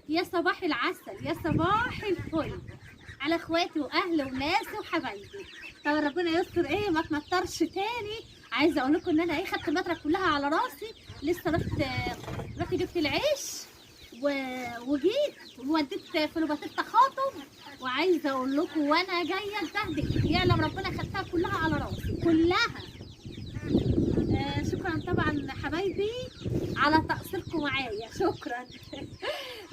يا صباح العسل، يا صباح الفل على اخواتي واهلي وناسي وحبايبي. طبعا ربنا يستر ما تمطرش تاني. عايزه اقول لكم ان انا خدت المطره كلها على راسي. لسه رحت جبت العيش وجيت ووديت فلوباتيل تخاطب. وعايزه اقول لكم وانا جايه اتبهدل، يعلم ربنا خدتها كلها على راسي كلها. شكرا طبعا حبايبي على تقصيركم معايا، شكرا.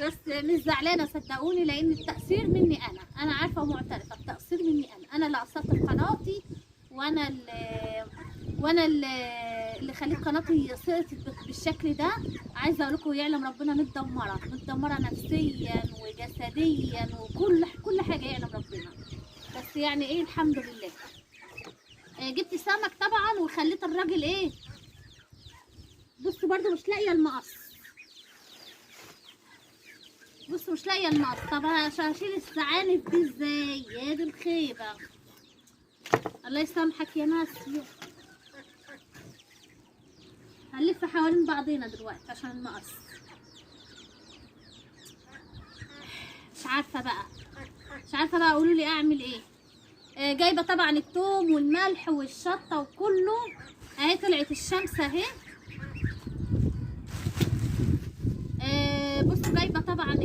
بس مش زعلانه صدقوني، لان التقصير مني انا عارفه ومعترفه التقصير مني انا اللي قصرت في قناتي، وانا اللي خليت قناتي صارت بالشكل ده. عايزه اقول لكم يعلم ربنا متدمره نفسيا وجسديا وكل حاجه يعلم ربنا. بس يعني الحمد لله. جبت سمك طبعا وخليت الراجل بصوا برضو مش لاقيه المقص. بصوا مش لاقيه المقص. طب عشان اشيل الزعانف دي ازاي؟ يا دي الخيبه. الله يسامحك يا ناسيو. هنلف حوالين بعضينا دلوقتي عشان المقص. مش عارفه بقى قولوا لي اعمل ايه. جايبه طبعا الثوم والملح والشطه وكله. اهي طلعت الشمس اهي. بصوا جايبه طبعا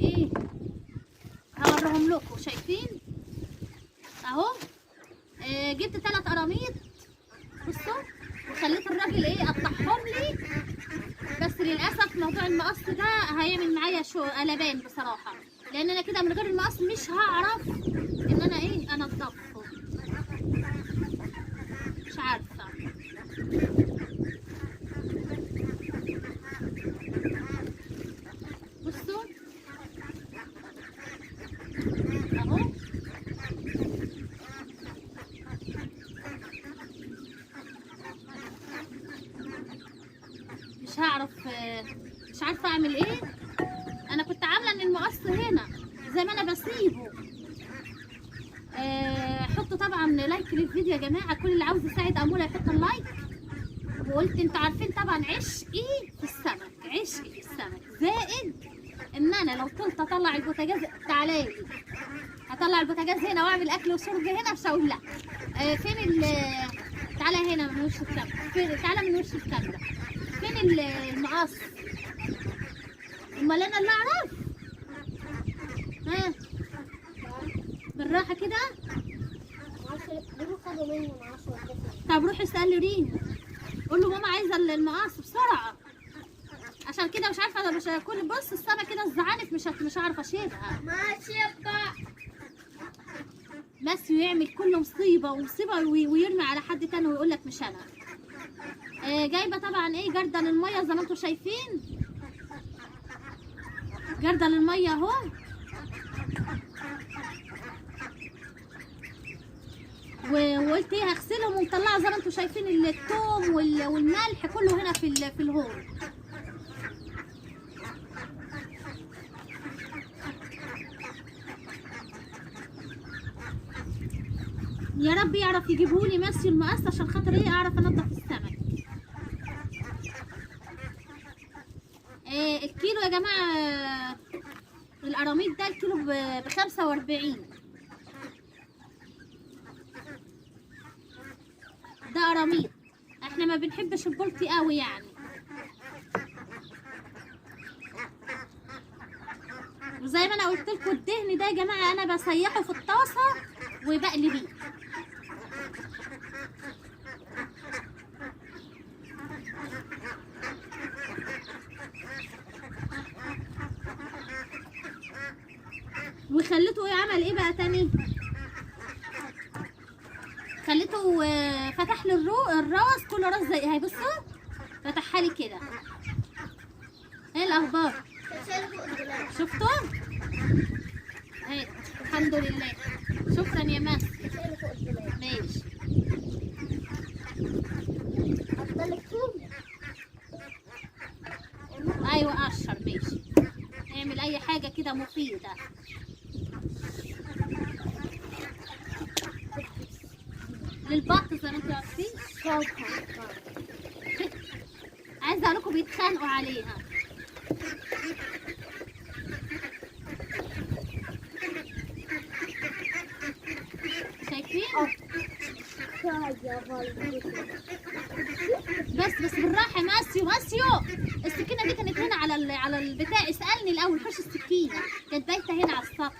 هوريهم لكم. شايفين اهو. جبت 3 قراميط بصوا، وخليت الراجل قطعهم لي. بس للاسف موضوع المقص ده هيعمل معايا قلبان بصراحه، لان انا كده من غير المقص مش هعرف ان انا انضفهم. مش عارفه. بصوا اهو. مش عارفه اعمل ايه. انا كنت عامله ان المقص هنا زي ما انا بسيبه. حطوا طبعا لايك للفيديو يا جماعه، كل اللي عاوز يساعد اموره يحط اللايك. وقلت انتوا عارفين طبعا عشقي في السمك زائد ان انا لو طلت اطلع البوتاجاز. تعالى لي هطلع البوتاجاز هنا واعمل اكل وشرب هنا. مش هقول لا. فين تعالى هنا من وش الكاميرا. تعالى من وش الكاميرا. فين المقص؟ امال انا اللي اعرف. بالراحه كده. طب روح اسال ريم، قول له ماما عايزه المقص بسرعه. عشان كده مش عارفه. انا مش هاكل. بص السما كده الزعانف مش عارفه اشيلها. ماشي بقى. ماسيو يعمل كل مصيبه ويرمي على حد تاني ويقول لك مش انا. جايبه طبعا جردل الميه زي ما انتم شايفين. جردل الميه اهو. وقلت هغسلهم ومطلعه زي ما انتم شايفين الثوم والملح كله هنا في الهون. يا رب يعرف يجيبهولي ماسي المقص عشان خاطر اعرف انضف السمك. الكيلو يا جماعه القراميط ده الكيلو ب45. ده قراميط. احنا ما بنحبش البلطي قوي يعني. وزي ما انا قلت لكم الدهن ده يا جماعه انا بسيحه في الطاسه وبقلي بيه. وخليته عمل بقى تاني. خليته فتح لي الراس كل راس زي هاي. بصوا فتحها لي كده. ايه الاخبار؟ شفتوا اهي الحمد لله. شكرا يا ماس. ماشي. ايوه قشر. ماشي. اعمل اي حاجه كده مفيده. للبط زي ما انتوا عارفين. عايزه اقول لكم بيتخانقوا عليها. بس بالراحه. ماسيو السكينه دي كانت هنا على البتاع. اسالني الاول، فش السكينه كانت بايته هنا على السطح،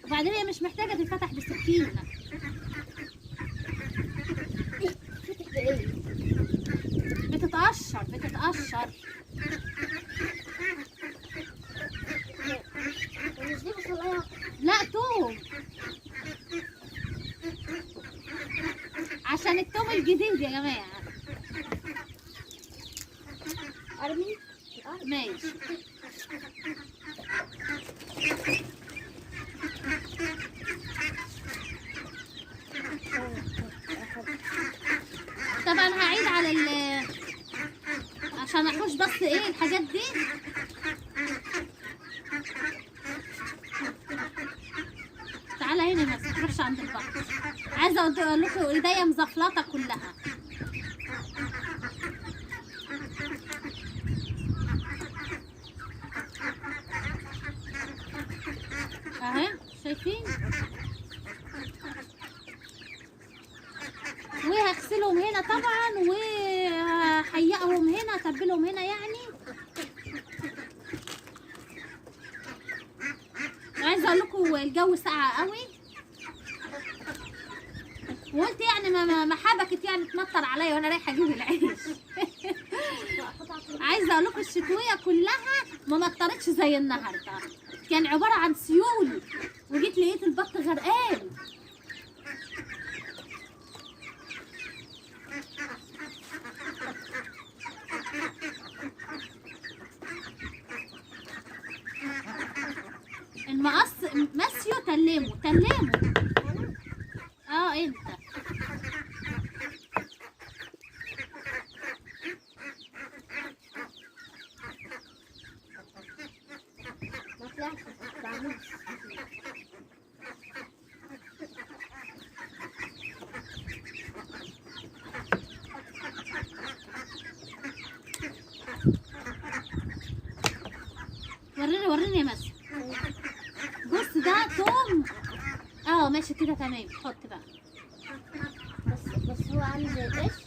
وبعدين هي مش محتاجه تتفتح بسكينه. بتتقشر. لا توم، عشان التوم الجديد يا جماعه. ارمي ماشي. طبعا هعيد على عشان احوش بس ايه الحاجات دي. تعالى هنا ما تروحش عند البحر. عايزه اقول لكم ايديا مزفلطه كلها. اهي شايفين، وهغسلهم هنا طبعا، وهحيقهم هنا، اتبلهم هنا يعني. عايزه اقول لكم الجو ساقع قوي، وقلت يعني ما حبكت يعني تمطر عليا وانا رايحه اجيب العيش. عايزه اقول لكم الشتويه كلها ما مطرتش زي النهارده، كان عباره عن سيول، وجيت لقيت البط غرقان. ماسيو تلمه. انت ما طلعش بعملش. وريني يا ماسيو. بص ده توم. ماشي كده تمام. حط بقى. بس هو عامل زي القش.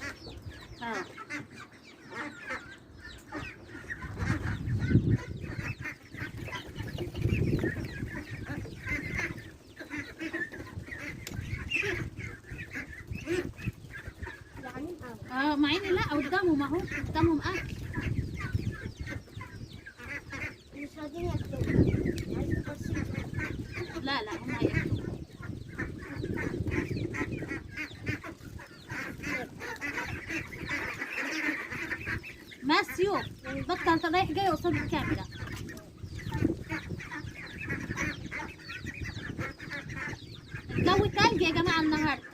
مع اني لا قدامهم اهو، قدامهم اكل. مش راضيين ياكلوا. لا هم هياكلوا. ماسيو بطل، انت رايح جاي قصاد الكاميرا. الجو تلج يا جماعه النهارده.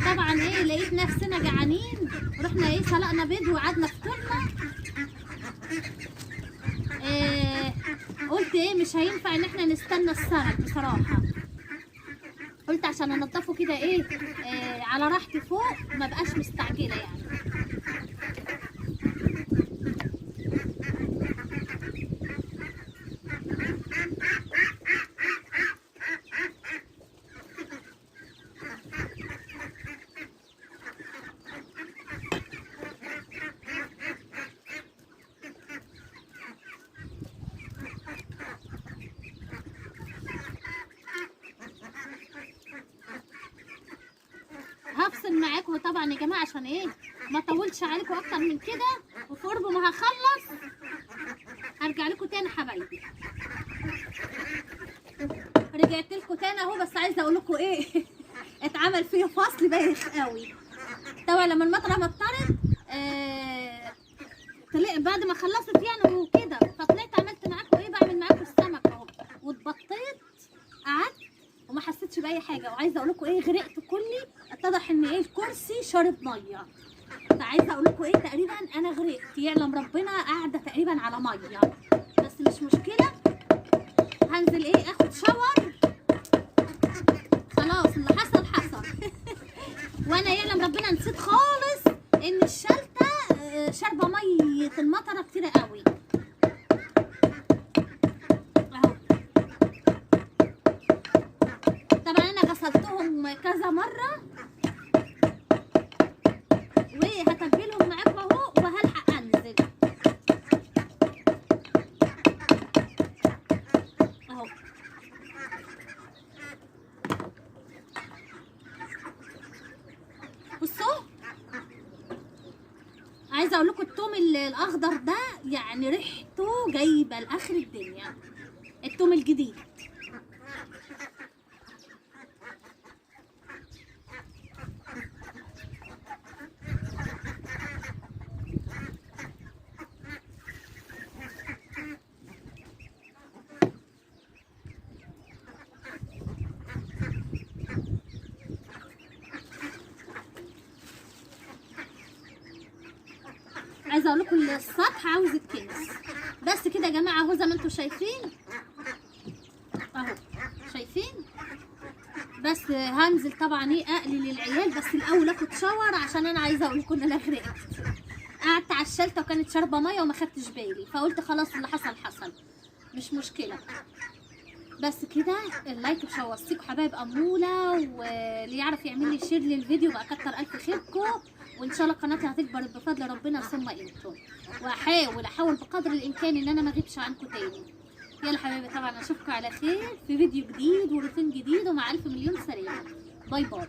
طبعا لقيت نفسنا جعانين، رحنا سلقنا بيض وقعدنا فطرنا. قلت مش هينفع ان احنا نستنى السمك بصراحه. قلت عشان انضفه كده على راحتي فوق، ما بقاش مستعجله يعني. هفصل معاكم طبعا يا جماعه عشان ما اطولش عليكم اكتر من كده، وفي قرب ما هخلص هرجع لكم تاني حبايبي. رجعت لكم تاني اهو، بس عايزه اقول لكم اتعمل فيه فصل بايخ قوي. طبعا لما المطره مطرت طلعت بعد ما خلصت يعني وكده، فطلعت عملت معاكم بعمل معاكم السمك اهو، واتبطيت قعدت وما حسيتش باي حاجه. وعايزه اقول لكم غرقت كلي. اتضح ان الكرسي شارب ميه. فعايزه اقول لكم تقريبا انا غرقت، يعلم ربنا قاعده تقريبا على ميه، بس مش مشكله. هنزل ايه اخد شاور. خلاص اللي حصل حصل. وانا يعلم ربنا نسيت خالص ان الشلته شاربه ميه المطره كتير قوي اهو. طبعا انا غسلتهم كذا مره وهتبلهم معاكم اهو وهلحق انزل اهو. بصوا عايزه اقول لكم التوم الاخضر ده يعني ريحته جايبه لاخر الدنيا. التوم الجديد عايزه اقول لكم السطح عاوز الكنس. بس كده يا جماعه اهو زي ما انتم شايفين اهو، شايفين. بس هنزل طبعا ايه اقلي للعيال، بس الاول اخد شاور عشان انا عايزه اقول لكم ان انا غرقت. قعدت على الشلته وكانت شاربه ميه وما خدتش بالي، فقلت خلاص اللي حصل حصل مش مشكله. بس كده اللايك مش هوصيكوا حبايب اموله، واللي يعرف يعمل لي شير للفيديو بقى كتر الف خيركم. وان شاء الله قناتي هتكبر بفضل ربنا ثم انتم، واحاول بقدر الامكان ان انا ما اغيبش عنكم تاني. يلا حبايبي طبعا اشوفكم على خير في فيديو جديد وروتين جديد ومع الف مليون سلامه. باي باي.